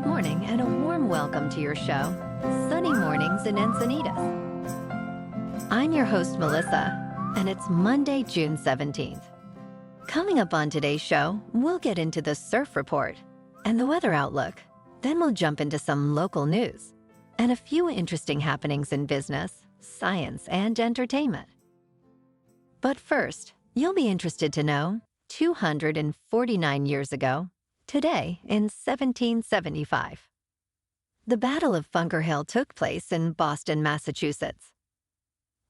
Good morning and a warm welcome to your show, Sunny Mornings in Encinitas. I'm your host, Melissa, and it's Monday, June 17th. Coming up on today's show, we'll get into the surf report and the weather outlook. Then we'll jump into some local news and a few interesting happenings in business, science, and entertainment. But first, you'll be interested to know 249 years ago, today in 1775, the Battle of Bunker Hill took place in Boston, Massachusetts.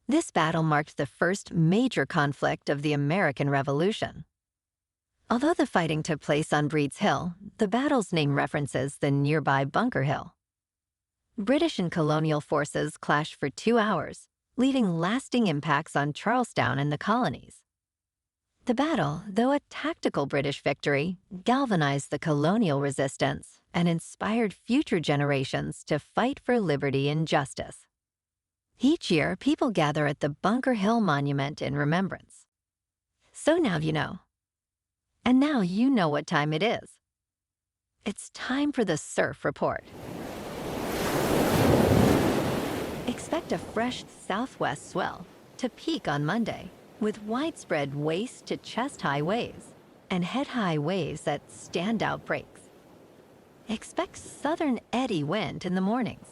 This battle marked the first major conflict of the American Revolution. Although the fighting took place on Breed's Hill, the battle's name references the nearby Bunker Hill. British and colonial forces clashed for 2 hours, leaving lasting impacts on Charlestown and the colonies. The battle, though a tactical British victory, galvanized the colonial resistance and inspired future generations to fight for liberty and justice. Each year, people gather at the Bunker Hill Monument in remembrance. So now you know. And now you know what time it is. It's time for the surf report. Expect a fresh southwest swell to peak on Monday, with widespread waist to chest-high waves and head-high waves at standout breaks. Expect southern eddy wind in the mornings.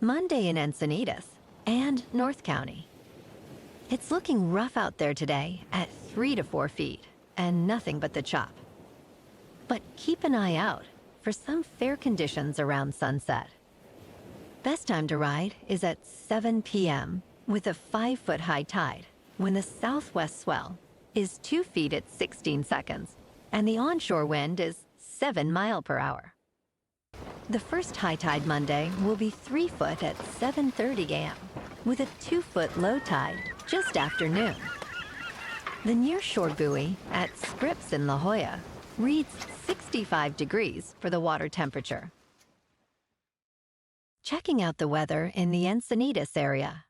Monday in Encinitas and North County. It's looking rough out there today at 3 to 4 feet and nothing but the chop. But keep an eye out for some fair conditions around sunset. Best time to ride is at 7 p.m. with a 5-foot high tide, when the southwest swell is 2 feet at 16 seconds and the onshore wind is 7 miles per hour. The first high tide Monday will be 3 foot at 7:30 a.m. with a 2-foot low tide just after noon. The nearshore buoy at Scripps in La Jolla reads 65 degrees for the water temperature. Checking out the weather in the Encinitas area.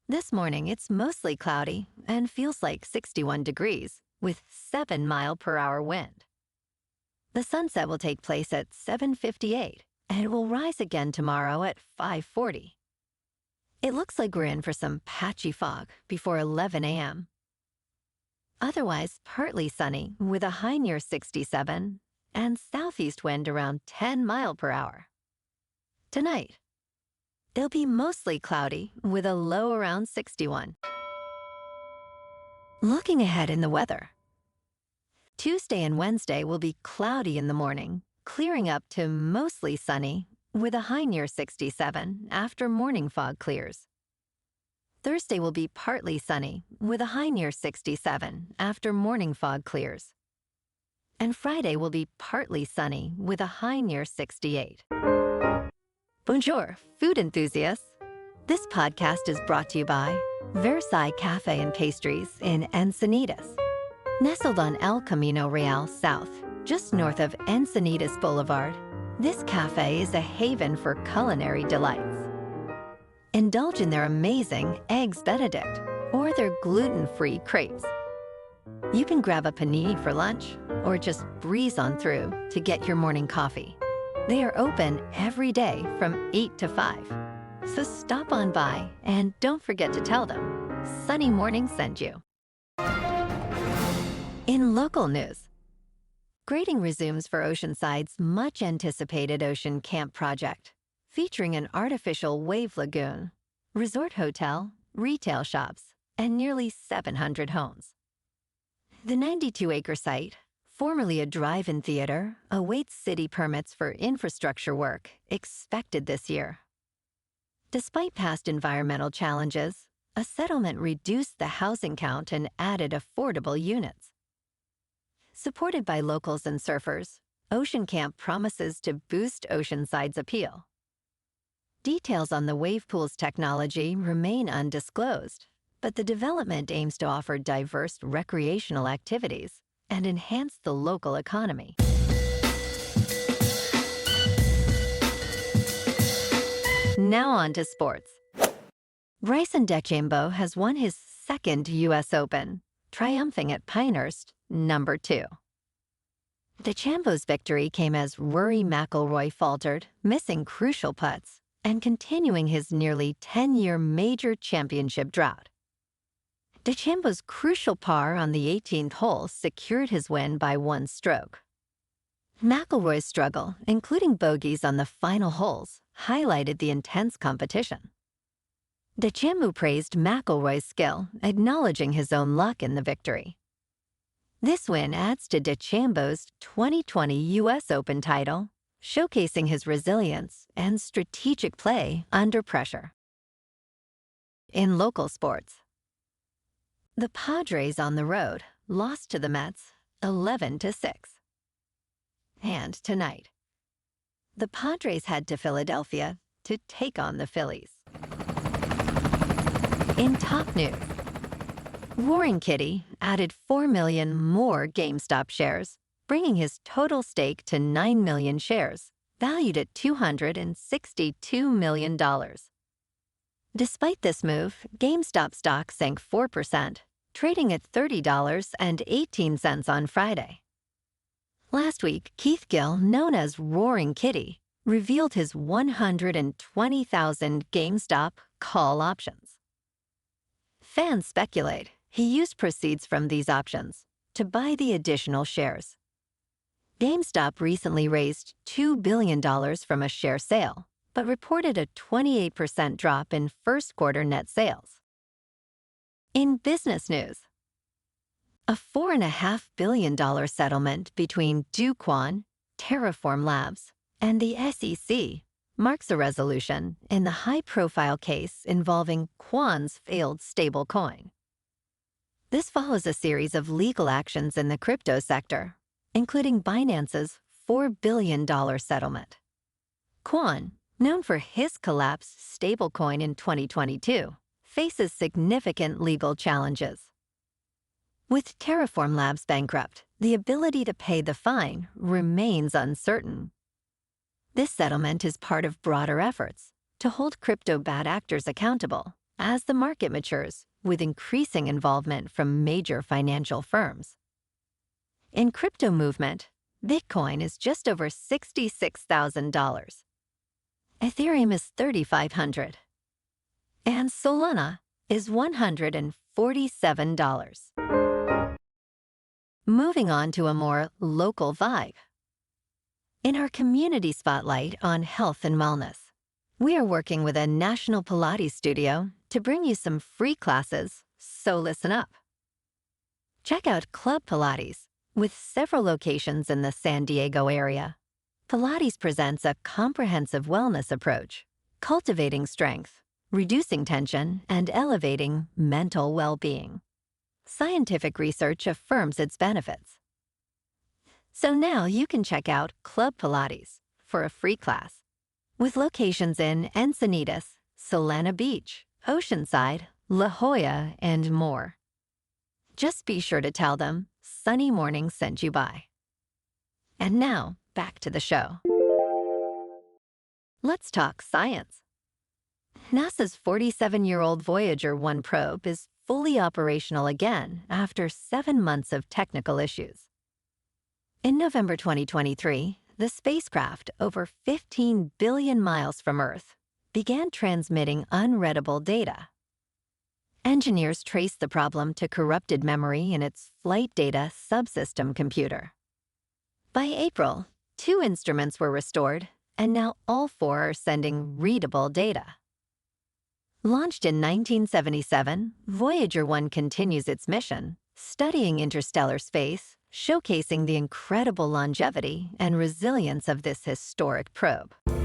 This morning, it's mostly cloudy and feels like 61 degrees with 7 miles per hour wind. The sunset will take place at 7:58 and it will rise again tomorrow at 5:40. It looks like we're in for some patchy fog before 11 a.m. Otherwise, partly sunny with a high near 67 and southeast wind around 10 miles per hour. Tonight, it'll be mostly cloudy with a low around 61. Looking ahead in the weather. Tuesday and Wednesday will be cloudy in the morning, clearing up to mostly sunny with a high near 67 after morning fog clears. Thursday will be partly sunny with a high near 67 after morning fog clears. And Friday will be partly sunny with a high near 68. Bonjour, food enthusiasts. This podcast is brought to you by Versailles Cafe and Pastries in Encinitas. Nestled on El Camino Real South, just north of Encinitas Boulevard, this cafe is a haven for culinary delights. Indulge in their amazing Eggs Benedict or their gluten-free crepes. You can grab a panini for lunch or just breeze on through to get your morning coffee. They are open every day from 8 to 5. So stop on by and don't forget to tell them Sunny Morning sent you. In local news, grading resumes for Oceanside's much-anticipated Ocean Kamp project, featuring an artificial wave lagoon, resort hotel, retail shops, and nearly 700 homes. The 92-acre site, formerly a drive-in theater, awaits city permits for infrastructure work expected this year. Despite past environmental challenges, a settlement reduced the housing count and added affordable units. Supported by locals and surfers, Ocean Kamp promises to boost Oceanside's appeal. Details on the wave pool's technology remain undisclosed, but the development aims to offer diverse recreational activities and enhance the local economy. Now on to sports. Bryson DeChambeau has won his second U.S. Open, triumphing at Pinehurst Number 2. DeChambeau's victory came as Rory McIlroy faltered, missing crucial putts, and continuing his nearly 10-year major championship drought. DeChambeau's crucial par on the 18th hole secured his win by 1 stroke. McIlroy's struggle, including bogeys on the final holes, highlighted the intense competition. DeChambeau praised McIlroy's skill, acknowledging his own luck in the victory. This win adds to DeChambeau's 2020 U.S. Open title, showcasing his resilience and strategic play under pressure. In local sports, the Padres on the road lost to the Mets 11-6. And tonight, the Padres head to Philadelphia to take on the Phillies. In top news, Roaring Kitty added 4 million more Gamestop shares, bringing his total stake to 9 million shares, valued at $262 million. Despite this move, GameStop stock sank 4%, trading at $30.18 on Friday. Last week, Keith Gill, known as Roaring Kitty, revealed his 120,000 GameStop call options. Fans speculate he used proceeds from these options to buy the additional shares. GameStop recently raised $2 billion from a share sale, but reported a 28% drop in first-quarter net sales. In business news, a $4.5 billion settlement between Do Kwon, Terraform Labs, and the SEC marks a resolution in the high-profile case involving Kwon's failed stablecoin. This follows a series of legal actions in the crypto sector, including Binance's $4 billion settlement. Kwon, known for his collapsed stablecoin in 2022, faces significant legal challenges. With Terraform Labs bankrupt, the ability to pay the fine remains uncertain. This settlement is part of broader efforts to hold crypto bad actors accountable as the market matures with increasing involvement from major financial firms. In crypto movement, Bitcoin is just over $66,000. Ethereum is $3,500. And Solana is $147. Moving on to a more local vibe. In our community spotlight on health and wellness, we are working with a national Pilates studio to bring you some free classes, so listen up. Check out Club Pilates, with several locations in the San Diego area. Pilates presents a comprehensive wellness approach, cultivating strength, reducing tension, and elevating mental well-being. Scientific research affirms its benefits. So now you can check out Club Pilates for a free class, with locations in Encinitas, Solana Beach, Oceanside, La Jolla, and more. Just be sure to tell them Sunny Morning sent you by. And now, back to the show. Let's talk science. NASA's 47-year-old Voyager 1 probe is fully operational again after 7 months of technical issues. In November 2023, the spacecraft, over 15 billion miles from Earth, began transmitting unreadable data. Engineers traced the problem to corrupted memory in its flight data subsystem computer. By April, 2 instruments were restored, and now all 4 are sending readable data. Launched in 1977, Voyager 1 continues its mission, studying interstellar space, showcasing the incredible longevity and resilience of this historic probe. And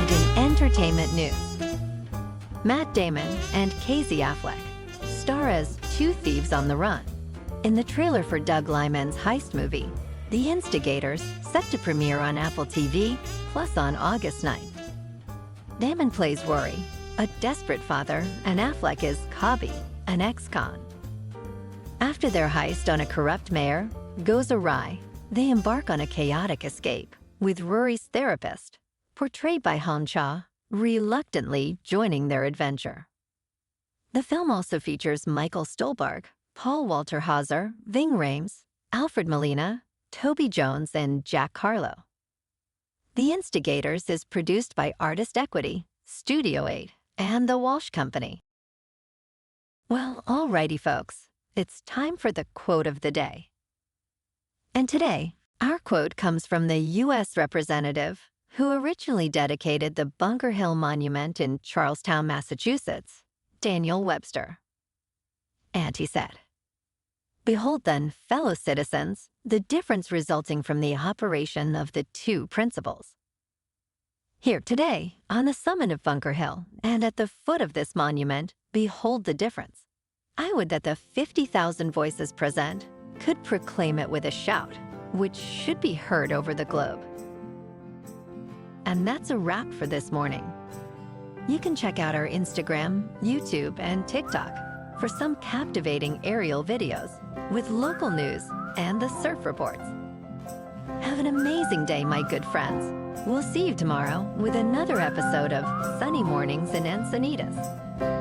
in entertainment news, Matt Damon and Casey Affleck star as 2 thieves on the run in the trailer for Doug Liman's heist movie, The Instigators, set to premiere on Apple TV, plus on August 9th. Damon plays Rory, a desperate father, and Affleck is Cobby, an ex-con. After their heist on a corrupt mayor goes awry, they embark on a chaotic escape, with Rory's therapist, portrayed by Han Cha, reluctantly joining their adventure. The film also features Michael Stolberg, Paul Walter Hauser, Ving Rhames, Alfred Molina, Toby Jones, and Jack Harlow. The Instigators is produced by Artist Equity, Studio 8, and The Walsh Company. Well, alrighty, folks. It's time for the quote of the day. And today, our quote comes from the U.S. representative who originally dedicated the Bunker Hill Monument in Charlestown, Massachusetts, Daniel Webster. And he said, "Behold then, fellow citizens, the difference resulting from the operation of the two principles. Here today, on the summit of Bunker Hill, and at the foot of this monument, behold the difference. I would that the 50,000 voices present could proclaim it with a shout, which should be heard over the globe." And that's a wrap for this morning. You can check out our Instagram, YouTube, and TikTok for some captivating aerial videos with local news and the surf reports. Have an amazing day, my good friends. We'll see you tomorrow with another episode of Sunny Mornings in Encinitas.